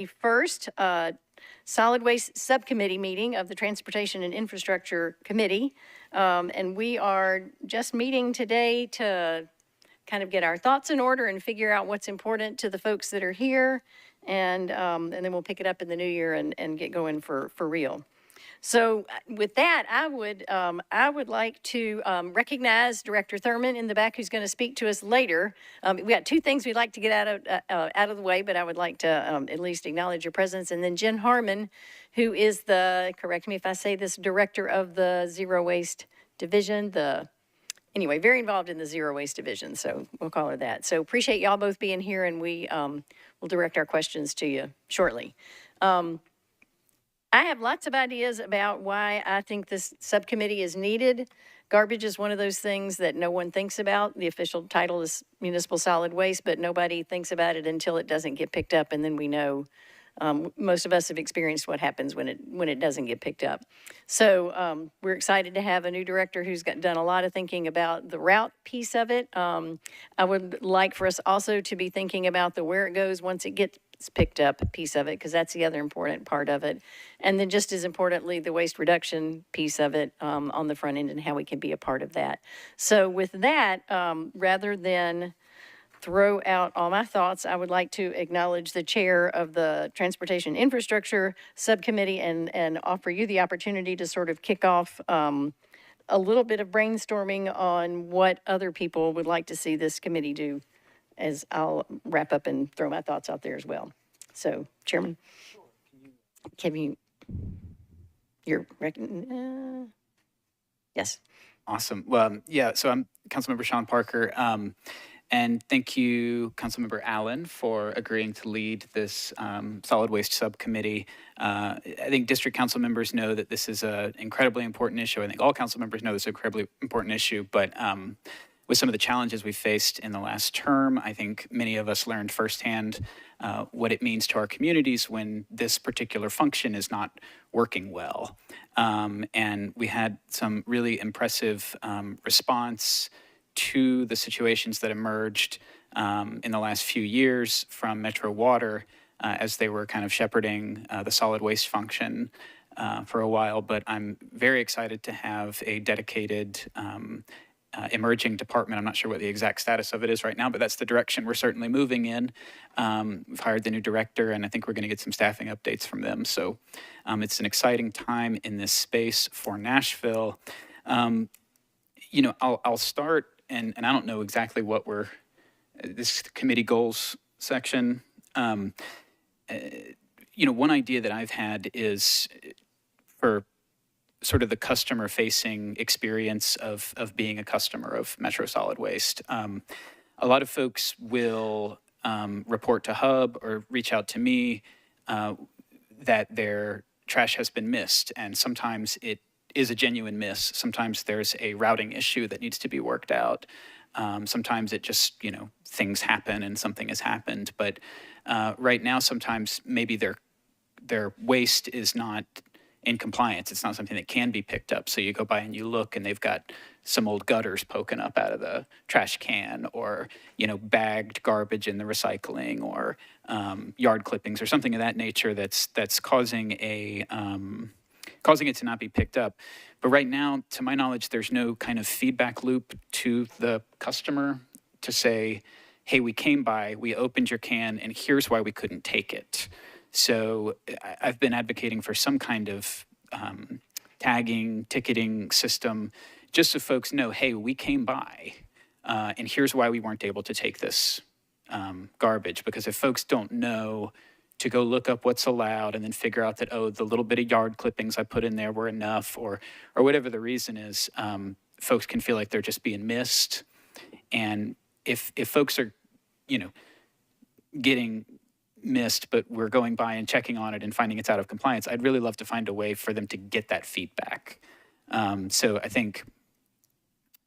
the first solid waste subcommittee meeting of the Transportation and Infrastructure Committee. And we are just meeting today to kind of get our thoughts in order and figure out what's important to the folks that are here. And then we'll pick it up in the new year and get going for real. So with that, I would like to recognize Director Thurman in the back, who's going to speak to us later. We got two things we'd like to get out of the way, but I would like to at least acknowledge your presence. And then Jen Harmon, who is the, correct me if I say this, Director of the Zero Waste Division, anyway, very involved in the Zero Waste Division, so we'll call her that. So appreciate y'all both being here, and we will direct our questions to you shortly. I have lots of ideas about why I think this subcommittee is needed. Garbage is one of those things that no one thinks about. The official title is municipal solid waste, but nobody thinks about it until it doesn't get picked up, and then we know. Most of us have experienced what happens when it doesn't get picked up. So we're excited to have a new director who's done a lot of thinking about the route piece of it. I would like for us also to be thinking about the where it goes once it gets picked up piece of it, because that's the other important part of it. And then just as importantly, the waste reduction piece of it on the front end and how we can be a part of that. So with that, rather than throw out all my thoughts, I would like to acknowledge the chair of the Transportation Infrastructure Subcommittee and offer you the opportunity to sort of kick off a little bit of brainstorming on what other people would like to see this committee do, as I'll wrap up and throw my thoughts out there as well. So, Chairman, can you, yes. Awesome. Well, yeah, so I'm Councilmember Sean Parker. And thank you, Councilmember Allen, for agreeing to lead this solid waste subcommittee. I think district council members know that this is an incredibly important issue. I think all council members know this is an incredibly important issue, but with some of the challenges we faced in the last term, I think many of us learned firsthand what it means to our communities when this particular function is not working well. And we had some really impressive response to the situations that emerged in the last few years from Metro Water as they were kind of shepherding the solid waste function for a while. But I'm very excited to have a dedicated emerging department. I'm not sure what the exact status of it is right now, but that's the direction we're certainly moving in. We've hired the new director, and I think we're going to get some staffing updates from them. So it's an exciting time in this space for Nashville. You know, I'll start, and I don't know exactly what this committee goals section. You know, one idea that I've had is for sort of the customer-facing experience of being a customer of Metro Solid Waste. A lot of folks will report to Hub or reach out to me that their trash has been missed, and sometimes it is a genuine miss. Sometimes there's a routing issue that needs to be worked out. Sometimes it just, you know, things happen and something has happened. But right now, sometimes maybe their waste is not in compliance. It's not something that can be picked up. So you go by and you look, and they've got some old gutters poking up out of the trash can, or, you know, bagged garbage in the recycling, or yard clippings or something of that nature that's causing it to not be picked up. But right now, to my knowledge, there's no kind of feedback loop to the customer to say, hey, we came by, we opened your can, and here's why we couldn't take it. So I've been advocating for some kind of tagging, ticketing system, just so folks know, hey, we came by, and here's why we weren't able to take this garbage. Because if folks don't know to go look up what's allowed and then figure out that, oh, the little bit of yard clippings I put in there were enough, or whatever the reason is, folks can feel like they're just being missed. And if folks are, you know, getting missed, but we're going by and checking on it and finding it's out of compliance, I'd really love to find a way for them to get that feedback. So I think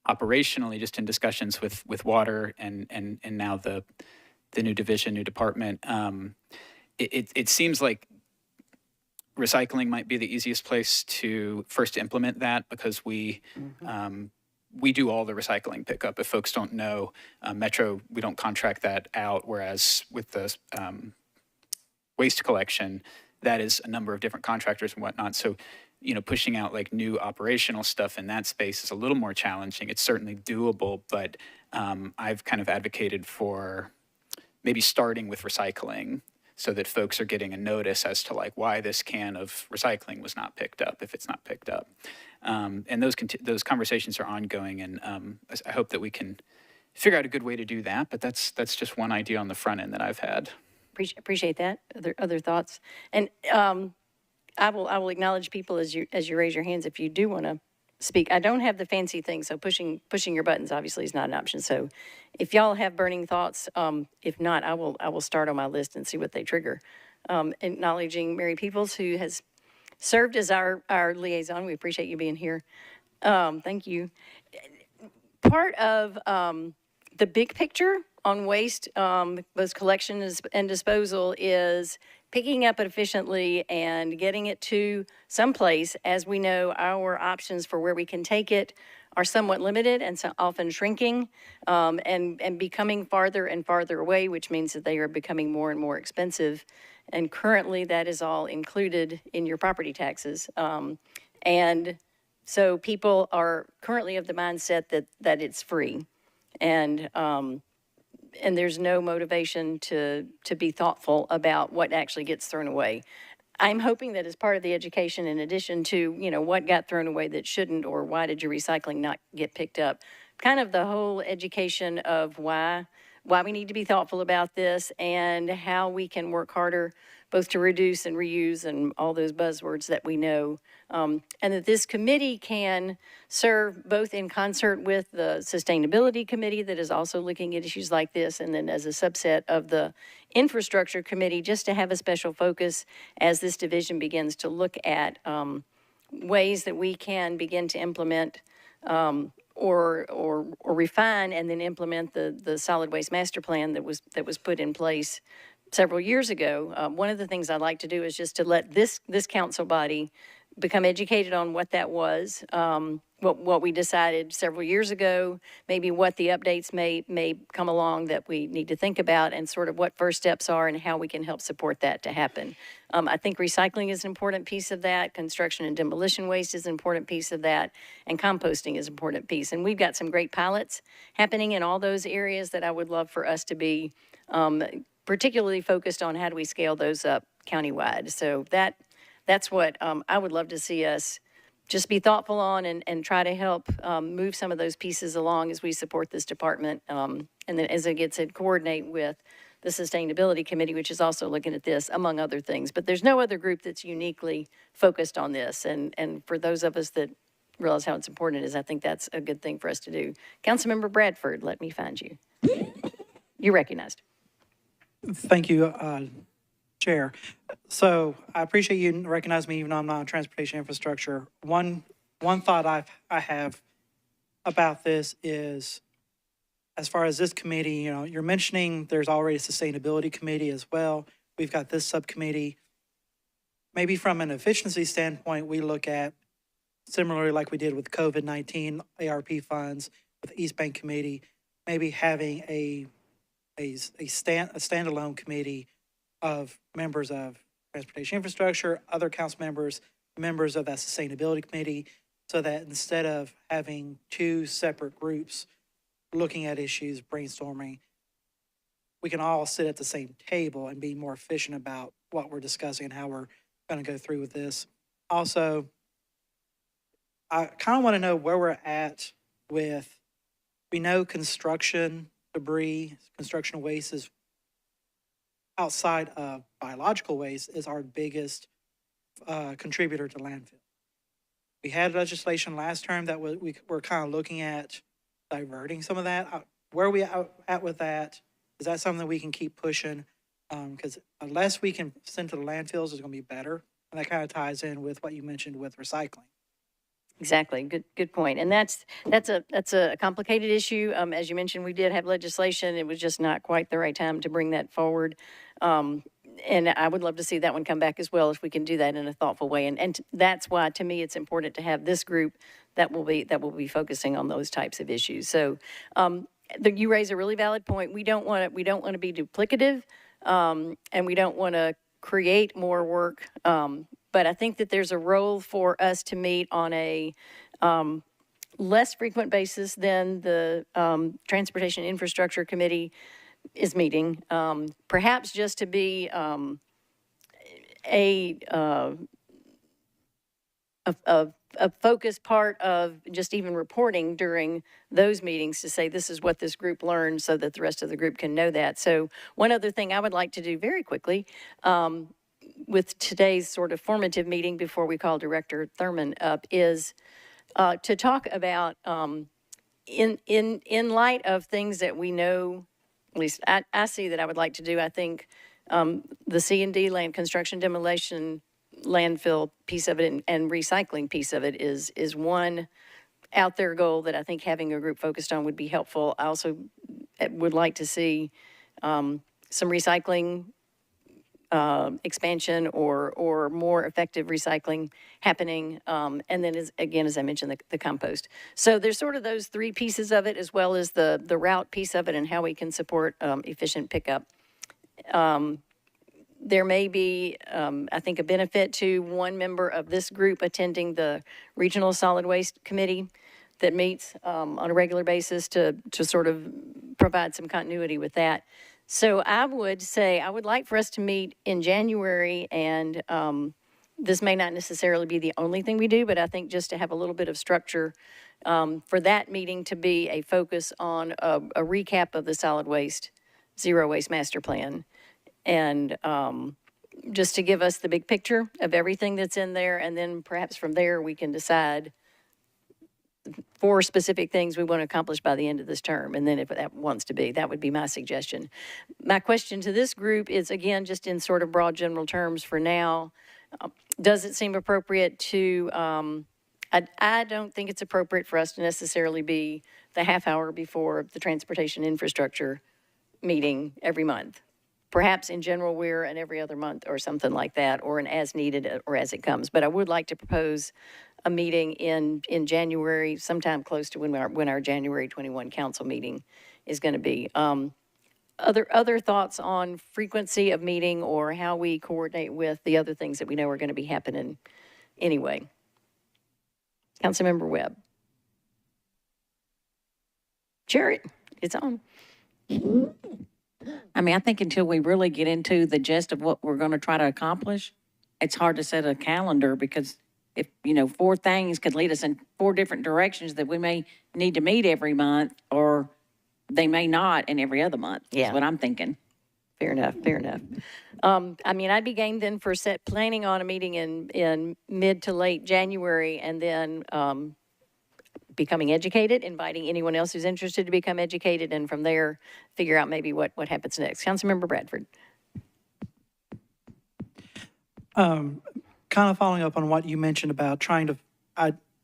operationally, just in discussions with water and now the new division, new department, it seems like recycling might be the easiest place to first implement that, because we do all the recycling pickup. If folks don't know, Metro, we don't contract that out, whereas with the waste collection, that is a number of different contractors and whatnot. So, pushing out like new operational stuff in that space is a little more challenging. It's certainly doable, but I've kind of advocated for maybe starting with recycling so that folks are getting a notice as to like why this can of recycling was not picked up if it's not picked up. And those conversations are ongoing, and I hope that we can figure out a good way to do that. But that's just one idea on the front end that I've had. Appreciate that. Other thoughts? And I will acknowledge people as you raise your hands if you do want to speak. I don't have the fancy thing, so pushing your buttons obviously is not an option. So if y'all have burning thoughts, if not, I will start on my list and see what they trigger. Acknowledging Mary Peoples, who has served as our liaison. We appreciate you being here. Thank you. Part of the big picture on waste, both collection and disposal, is picking up it efficiently and getting it to someplace. As we know, our options for where we can take it are somewhat limited and so often shrinking, and becoming farther and farther away, which means that they are becoming more and more expensive. And currently, that is all included in your property taxes. And so people are currently of the mindset that it's free. And there's no motivation to be thoughtful about what actually gets thrown away. I'm hoping that as part of the education, in addition to, what got thrown away that shouldn't, or why did your recycling not get picked up, kind of the whole education of why we need to be thoughtful about this and how we can work harder both to reduce and reuse and all those buzzwords that we know. And that this committee can serve both in concert with the Sustainability Committee that is also looking at issues like this, and then as a subset of the Infrastructure Committee, just to have a special focus as this division begins to look at ways that we can begin to implement or refine and then implement the solid waste master plan that was put in place several years ago. One of the things I'd like to do is just to let this council body become educated on what that was, what we decided several years ago, maybe what the updates may come along that we need to think about, and sort of what first steps are and how we can help support that to happen. I think recycling is an important piece of that. Construction and demolition waste is an important piece of that, and composting is an important piece. And we've got some great pilots happening in all those areas that I would love for us to be particularly focused on how do we scale those up countywide. So that's what I would love to see us just be thoughtful on and try to help move some of those pieces along as we support this department. And then as it gets said, coordinate with the Sustainability Committee, which is also looking at this, among other things. But there's no other group that's uniquely focused on this. And for those of us that realize how it's important it is, I think that's a good thing for us to do. Councilmember Bradford, let me find you. You're recognized. Thank you, Chair. So I appreciate you recognizing me, even though I'm not on transportation infrastructure. One thought I have about this is, as far as this committee, you're mentioning there's already a sustainability committee as well. We've got this subcommittee. Maybe from an efficiency standpoint, we look at, similarly like we did with COVID-19 ARP funds with the East Bank Committee, maybe having a standalone committee of members of transportation infrastructure, other council members of that sustainability committee, so that instead of having two separate groups looking at issues, brainstorming, we can all sit at the same table and be more efficient about what we're discussing and how we're going to go through with this. Also, I kind of want to know where we're at with, we know construction debris, construction waste is outside of biological waste is our biggest contributor to landfill. We had legislation last term that we were kind of looking at diverting some of that. Where are we at with that? Is that something that we can keep pushing? Because unless we can send to the landfills, it's going to be better. And that kind of ties in with what you mentioned with recycling. Exactly. Good point. And that's a complicated issue. As you mentioned, we did have legislation. It was just not quite the right time to bring that forward. And I would love to see that one come back as well, if we can do that in a thoughtful way. And that's why, to me, it's important to have this group that will be focusing on those types of issues. So you raise a really valid point. We don't want to be duplicative, and we don't want to create more work. But I think that there's a role for us to meet on a less frequent basis than the Transportation Infrastructure Committee is meeting. Perhaps just to be a focus part of just even reporting during those meetings to say this is what this group learned so that the rest of the group can know that. So one other thing I would like to do very quickly with today's sort of formative meeting before we call Director Thurman up is to talk about in light of things that we know, at least I see that I would like to do. I think the C&D land construction demolition landfill piece of it and recycling piece of it is one out there goal that I think having a group focused on would be helpful. I also would like to see some recycling expansion or more effective recycling happening. And then again, as I mentioned, the compost. So there's sort of those three pieces of it, as well as the route piece of it and how we can support efficient pickup. There may be, I think, a benefit to one member of this group attending the Regional Solid Waste Committee that meets on a regular basis to sort of provide some continuity with that. So I would say I would like for us to meet in January, and this may not necessarily be the only thing we do, but I think just to have a little bit of structure for that meeting to be a focus on a recap of the solid waste, zero waste master plan. And just to give us the big picture of everything that's in there, and then perhaps from there we can decide 4 specific things we want to accomplish by the end of this term. And then if that wants to be, that would be my suggestion. My question to this group is, again, just in sort of broad general terms for now, does it seem appropriate to, I don't think it's appropriate for us to necessarily be the half hour before the transportation infrastructure meeting every month. Perhaps in general, we're an every other month or something like that, or an as needed or as it comes. But I would like to propose a meeting in January, sometime close to when our January 21 council meeting is going to be. Other thoughts on frequency of meeting or how we coordinate with the other things that we know are going to be happening anyway? Councilmember Webb. Jared, it's on. I mean, I think until we really get into the gist of what we're going to try to accomplish, it's hard to set a calendar because if, 4 things could lead us in 4 different directions that we may need to meet every month or they may not in every other month. Yeah. Is what I'm thinking. Fair enough. I mean, I'd be game then for planning on a meeting in mid to late January and then becoming educated, inviting anyone else who's interested to become educated, and from there, figure out maybe what happens next. Councilmember Bradford. Kind of following up on what you mentioned about trying to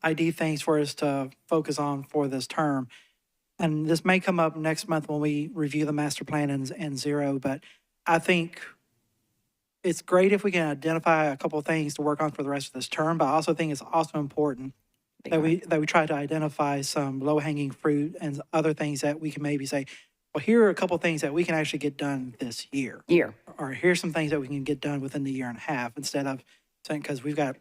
ID things for us to focus on for this term. And this may come up next month when we review the master plan and zero, but I think it's great if we can identify a couple of things to work on for the rest of this term, but I also think it's also important that we try to identify some low-hanging fruit and other things that we can maybe say, well, here are a couple of things that we can actually get done this year. Or here's some things that we can get done within the year and a half, instead of saying, because we've got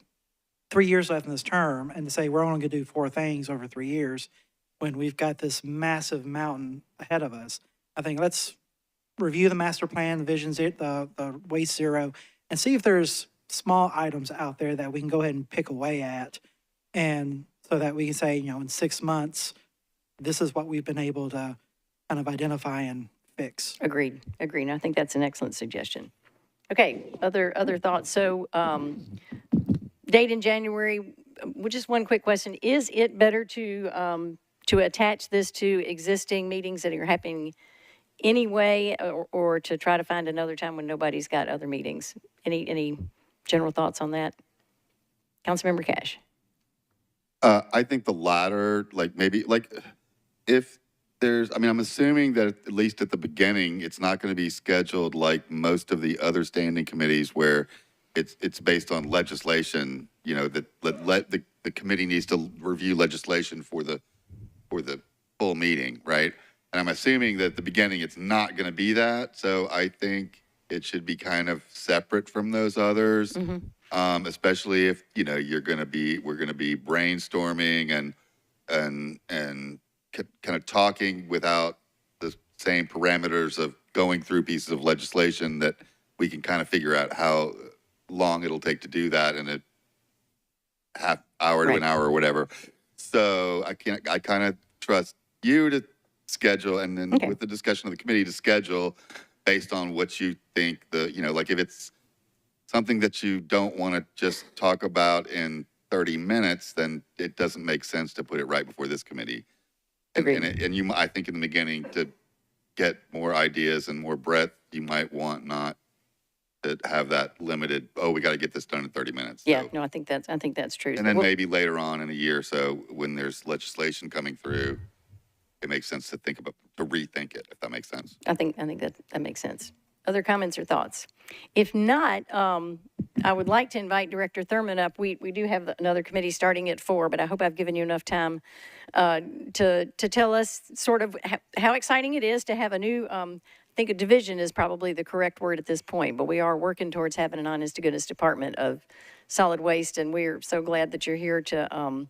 3 years left in this term, and to say we're only going to do 4 things over 3 years when we've got this massive mountain ahead of us. I think let's review the master plan, the vision, the waste zero, and see if there's small items out there that we can go ahead and pick away at. And so that we can say, in 6 months, this is what we've been able to kind of identify and fix. Agreed. And I think that's an excellent suggestion. Okay, other thoughts. So date in January, just one quick question. Is it better to attach this to existing meetings that are happening anyway, or to try to find another time when nobody's got other meetings? Any general thoughts on that? Councilmember Cash. I think the latter, if there's, I'm assuming that at least at the beginning, it's not going to be scheduled like most of the other standing committees where it's based on legislation, that the committee needs to review legislation for the full meeting, right? And I'm assuming that at the beginning, it's not going to be that. So I think it should be kind of separate from those others. Especially if, we're going to be brainstorming and kind of talking without the same parameters of going through pieces of legislation, that we can kind of figure out how long it'll take to do that in a half hour to an hour or whatever. So I kind of trust you to schedule, and then with the discussion of the committee to schedule based on what you think like if it's something that you don't want to just talk about in 30 minutes, then it doesn't make sense to put it right before this committee. And I think in the beginning, to get more ideas and more breadth, you might want not to have that limited, we got to get this done in 30 minutes. Yeah, So, no, I think that's true. and then maybe later on in a year or so, when there's legislation coming through, it makes sense to rethink it, if that makes sense. I think that makes sense. Other comments or thoughts? If not, I would like to invite Director Thurman up. We do have another committee starting at 4, but I hope I've given you enough time to tell us sort of how exciting it is to have a new, I think a division is probably the correct word at this point, but we are working towards having an honest to goodness department of solid waste, and we're so glad that you're here to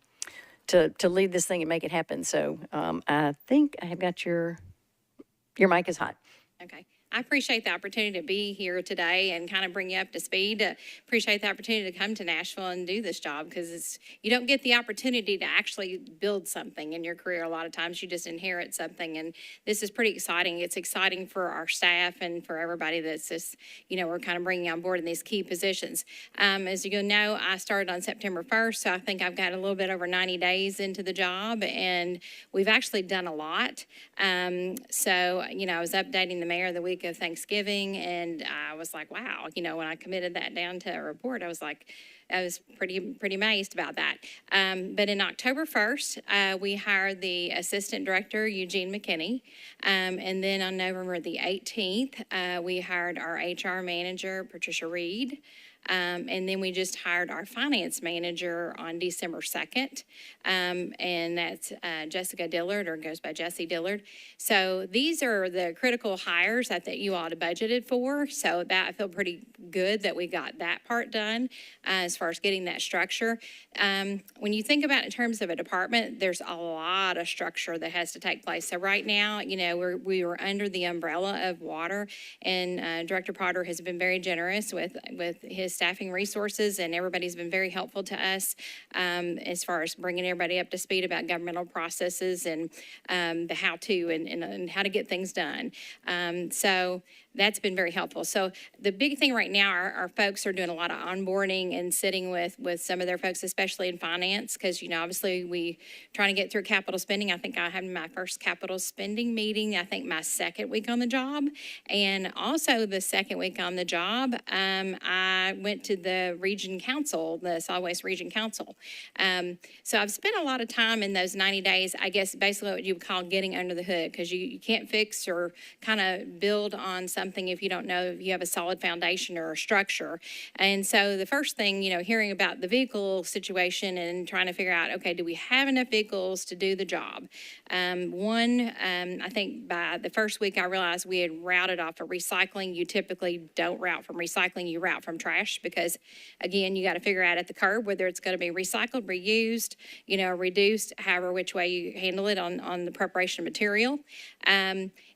lead this thing and make it happen. So I think I have got your mic is hot. Okay. I appreciate the opportunity to be here today and kind of bring you up to speed. Appreciate the opportunity to come to Nashville and do this job, because you don't get the opportunity to actually build something in your career. A lot of times you just inherit something, and this is pretty exciting. It's exciting for our staff and for everybody that's just, we're kind of bringing on board in these key positions. As you know, I started on September 1st, so I think I've got a little bit over 90 days into the job, and we've actually done a lot. So, I was updating the mayor the week of Thanksgiving, and I was like, wow, when I committed that down to a report, I was pretty amazed about that. But in October 1st, we hired the Assistant Director, Eugene McKinney. And then on November the 18th, we hired our HR Manager, Patricia Reed. And then we just hired our finance manager on December 2nd, and that's Jessica Dillard, or goes by Jessie Dillard. So these are the critical hires that you ought to budgeted for. So that I feel pretty good that we got that part done as far as getting that structure. When you think about it in terms of a department, there's a lot of structure that has to take place. So right now, we were under the umbrella of water, and Director Potter has been very generous with his staffing resources, and everybody's been very helpful to us as far as bringing everybody up to speed about governmental processes and the how-to and how to get things done. So that's been very helpful. So the big thing right now, our folks are doing a lot of onboarding and sitting with some of their folks, especially in finance, because, obviously we trying to get through capital spending. I think I had my first capital spending meeting, I think my second week on the job. And also the second week on the job, I went to the region council, the Solid Waste Region Council. So I've spent a lot of time in those 90 days, I guess basically what you would call getting under the hood, because you can't fix or kind of build on something if you don't know if you have a solid foundation or a structure. And so the first thing, hearing about the vehicle situation and trying to figure out, okay, do we have enough vehicles to do the job? I think by the first week I realized we had routed off of recycling. You typically don't route from recycling, you route from trash, because again, you got to figure out at the curb whether it's going to be recycled, reused, reduced, however which way you handle it on the preparation of material.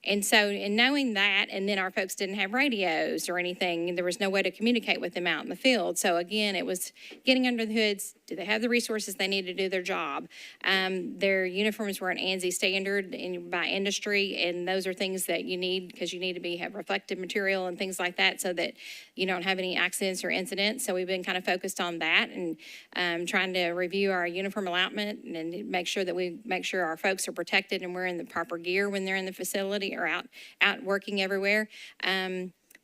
And so in knowing that, and then our folks didn't have radios or anything, there was no way to communicate with them out in the field. So again, it was getting under the hoods. Do they have the resources they need to do their job? Their uniforms were an ANSI standard by industry, and those are things that you need, because you need to have reflective material and things like that, so that you don't have any accidents or incidents. So we've been kind of focused on that, and trying to review our uniform allotment and make sure our folks are protected and we're in the proper gear when they're in the facility or out working everywhere.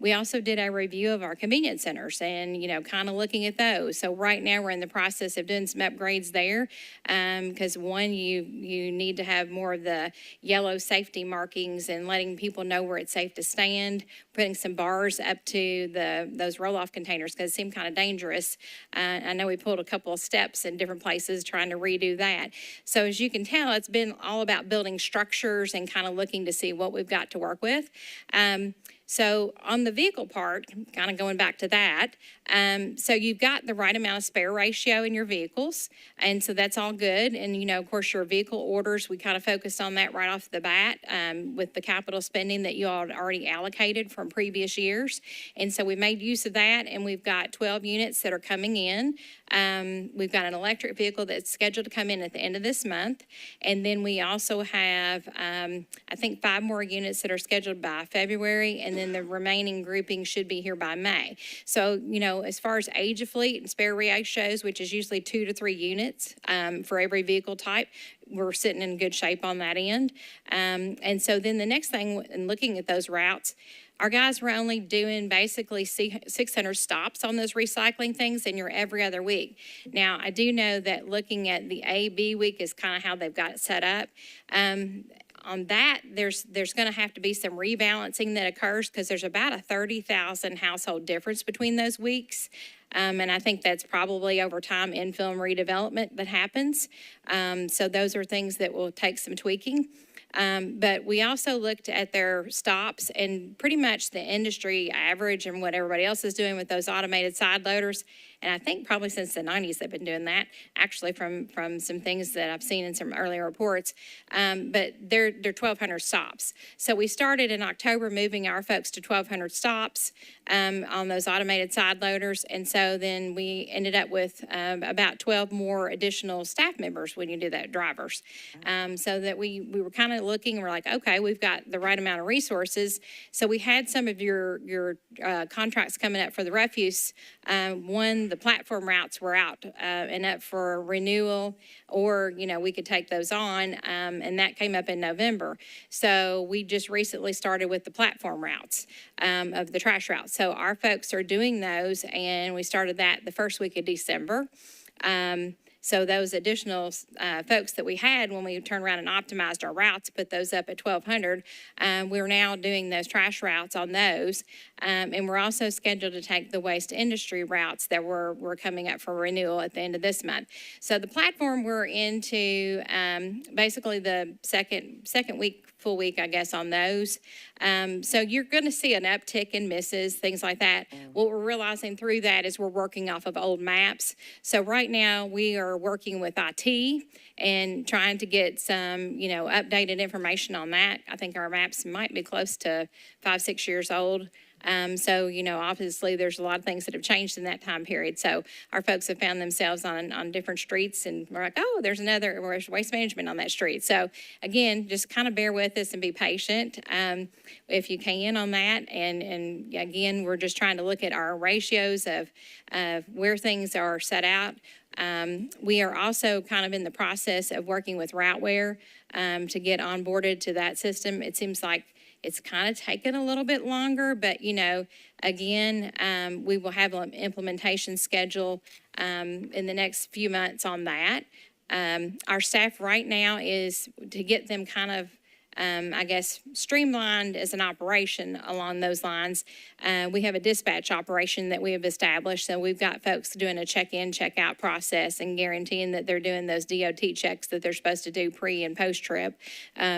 We also did a review of our convenience centers and, kind of looking at those. So right now we're in the process of doing some upgrades there, because one, you need to have more of the yellow safety markings and letting people know where it's safe to stand, putting some bars up to those roll-off containers, because it seemed kind of dangerous. I know we pulled a couple of steps in different places trying to redo that. So as you can tell, it's been all about building structures and kind of looking to see what we've got to work with. So on the vehicle part, kind of going back to that, so you've got the right amount of spare ratio in your vehicles, and so that's all good. And, you know, of course, your vehicle orders, we kind of focused on that right off the bat with the capital spending that you all had already allocated from previous years. And so we made use of that, and we've got 12 units that are coming in. We've got an electric vehicle that's scheduled to come in at the end of this month. And then we also have, I think, 5 more units that are scheduled by February, and then the remaining grouping should be here by May. So, you know, as far as age of fleet and spare ratios, which is usually 2 to 3 units for every vehicle type, we're sitting in good shape on that end. And so then the next thing, in looking at those routes, our guys were only doing basically 600 stops on those recycling things, and you're every other week. Now, I do know that looking at the A-B week is kind of how they've got it set up. On that, there's going to have to be some rebalancing that occurs because there's about a 30,000 household difference between those weeks. And I think that's probably over time infill and redevelopment that happens. So those are things that will take some tweaking. But we also looked at their stops, and pretty much the industry average and what everybody else is doing with those automated side loaders. And I think probably since the 90s they've been doing that, actually from some things that I've seen in some earlier reports. But they're 1,200 stops. So we started in October moving our folks to 1,200 stops on those automated side loaders. And so then we ended up with about 12 more additional staff members when you do that, drivers. So that we were kind of looking, we're like, okay, we've got the right amount of resources. So we had some of your contracts coming up for the refuse. One, the platform routes were out and up for renewal, or, you know, we could take those on, and that came up in November. So we just recently started with the platform routes of the trash routes. So our folks are doing those, and we started that the first week of December. So those additional folks that we had when we turned around and optimized our routes, put those up at 1,200, we're now doing those trash routes on those. And we're also scheduled to take the waste industry routes that were coming up for renewal at the end of this month. So the platform, we're into basically the second week, full week, I guess, on those. So you're going to see an uptick in misses, things like that. What we're realizing through that is we're working off of old maps. So right now we are working with IT and trying to get some, you know, updated information on that. I think our maps might be close to 5-6 years old. So, you know, obviously there's a lot of things that have changed in that time period. So our folks have found themselves on different streets, and we're like, oh, there's waste management on that street. So again, just kind of bear with us and be patient if you can on that. And again, we're just trying to look at our ratios of where things are set out. We are also kind of in the process of working with Routeware to get onboarded to that system. It seems like it's kind of taken a little bit longer, but, you know, again, we will have an implementation schedule in the next few months on that. Our staff right now is to get them kind of, I guess, streamlined as an operation along those lines. We have a dispatch operation that we have established, so we've got folks doing a check-in, check-out process and guaranteeing that they're doing those DOT checks that they're supposed to do pre and post-trip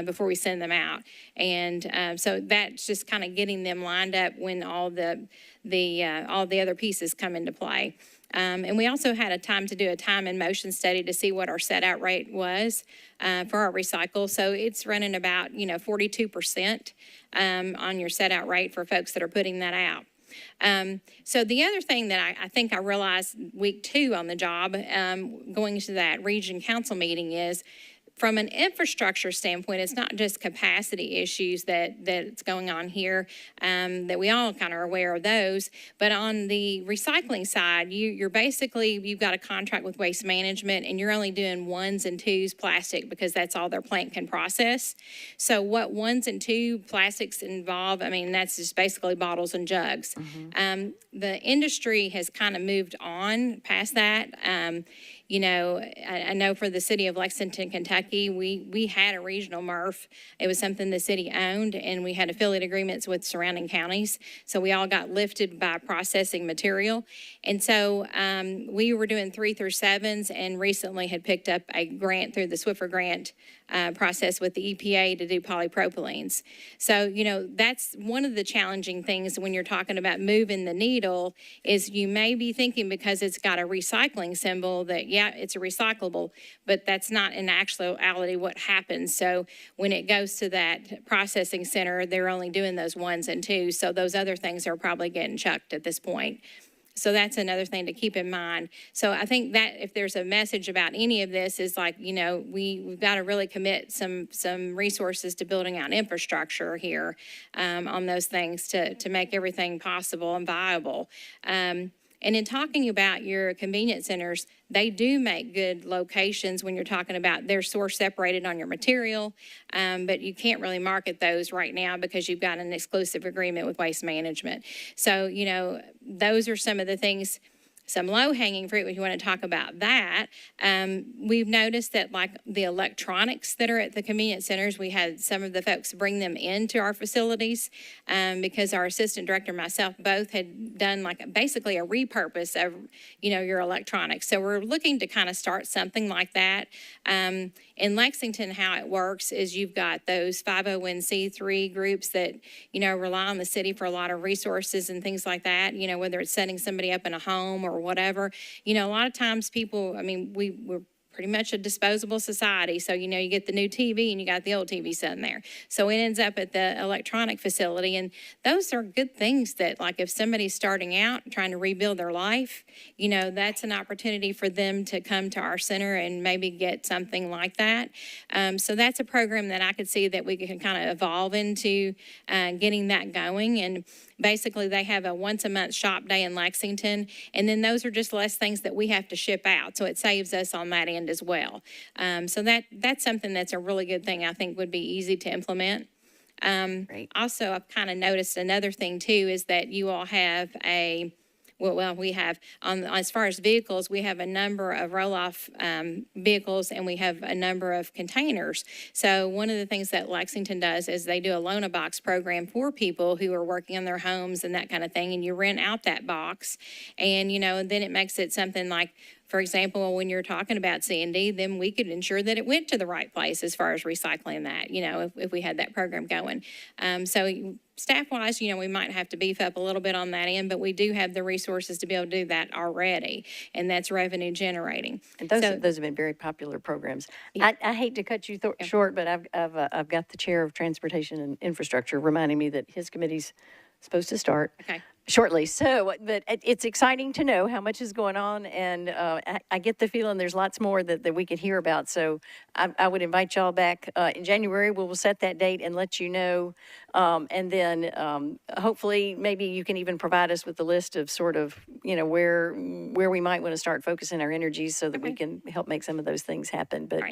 before we send them out. And so that's just kind of getting them lined up when all the other pieces come into play. And we also had a time to do a time and motion study to see what our set out rate was for our recycle. So it's running about, 42% on your set out rate for folks that are putting that out. So the other thing that I think I realized week 2 on the job, going to that region council meeting, is from an infrastructure standpoint, it's not just capacity issues that's going on here, that we all kind of are aware of those, but on the recycling side, you've got a contract with Waste Management, and you're only doing 1s and 2s plastic because that's all their plant can process. So what 1s and 2 plastics involve, that's just basically bottles and jugs. The industry has kind of moved on past that. I know for the city of Lexington, Kentucky, lucky. We had a regional MRF. It was something the city owned, and we had affiliate agreements with surrounding counties. So we all got lifted by processing material. And so we were doing 3 through 7s, and recently had picked up a grant through the Swiffer grant process with the EPA to do polypropylenes. So, you know, that's one of the challenging things when you're talking about moving the needle is you may be thinking because it's got a recycling symbol that, yeah, it's a recyclable, but that's not in actuality what happens. So when it goes to that processing center, they're only doing those 1s and 2s. So those other things are probably getting chucked at this point. So that's another thing to keep in mind. So I think that if there's a message about any of this is like, you know, we've got to really commit some resources to building out infrastructure here on those things to make everything possible and viable. And in talking about your convenience centers, they do make good locations when you're talking about they're source separated on your material, but you can't really market those right now because you've got an exclusive agreement with Waste Management. So, you know, those are some of the things, some low-hanging fruit when you want to talk about that. We've noticed that like the electronics that are at the convenience centers, we had some of the folks bring them into our facilities because our assistant director and myself both had done like basically a repurpose of, you know, your electronics. So we're looking to kind of start something like that. In Lexington, how it works is you've got those 501c3 groups that, you know, rely on the city for a lot of resources and things like that, you know, whether it's setting somebody up in a home or whatever. You know, a lot of times people, I mean, we're pretty much a disposable society. So, you know, you get the new TV and you got the old TV sitting there. So it ends up at the electronic facility. And those are good things that, like, if somebody's starting out trying to rebuild their life, you know, that's an opportunity for them to come to our center and maybe get something like that. So that's a program that I could see that we can kind of evolve into getting that going. And basically, they have a once-a-month shop day in Lexington, and then those are just less things that we have to ship out, so it saves us on that end as well. So that's something that's a really good thing I think would be easy to implement. Great. Also, I've kind of noticed another thing, too, is that you all have a we have, as far as vehicles, we have a number of roll-off vehicles, and we have a number of containers. So one of the things that Lexington does is they do a loan-a-box program for people who are working on their homes and that kind of thing, and you rent out that box, and, you know, then it makes it something like, for example, when you're talking about C&D, then we could ensure that it went to the right place as far as recycling that, you know, if we had that program going. So staff-wise, you know, we might have to beef up a little bit on that end, but we do have the resources to be able to do that already, and that's revenue generating. And those have been very popular programs. I hate to cut you short, but I've got the chair of Transportation and Infrastructure reminding me that his committee's supposed to start shortly. So, but it's exciting to know how much is going on, and I get the feeling there's lots more that we could hear about. So I would invite y'all back in January. We'll set that date and let you know. And then hopefully maybe you can even provide us with a list of sort of, you know, where we might want to start focusing our energies so that we can help make some of those things happen. But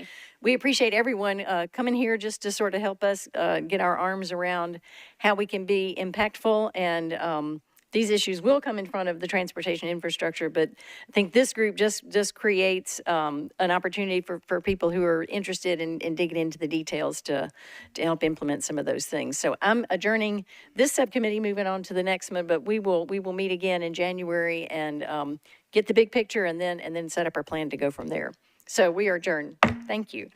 we appreciate everyone coming here just to sort of help us get our arms around how we can be impactful, and these issues will come in front of the transportation infrastructure, but I think this group just creates an opportunity for people who are interested in digging into the details to help implement some of those things. So I'm adjourning this subcommittee, moving on to the next one, but we will meet again in January and get the big picture and then set up our plan to go from there. So we are adjourned. Thank you.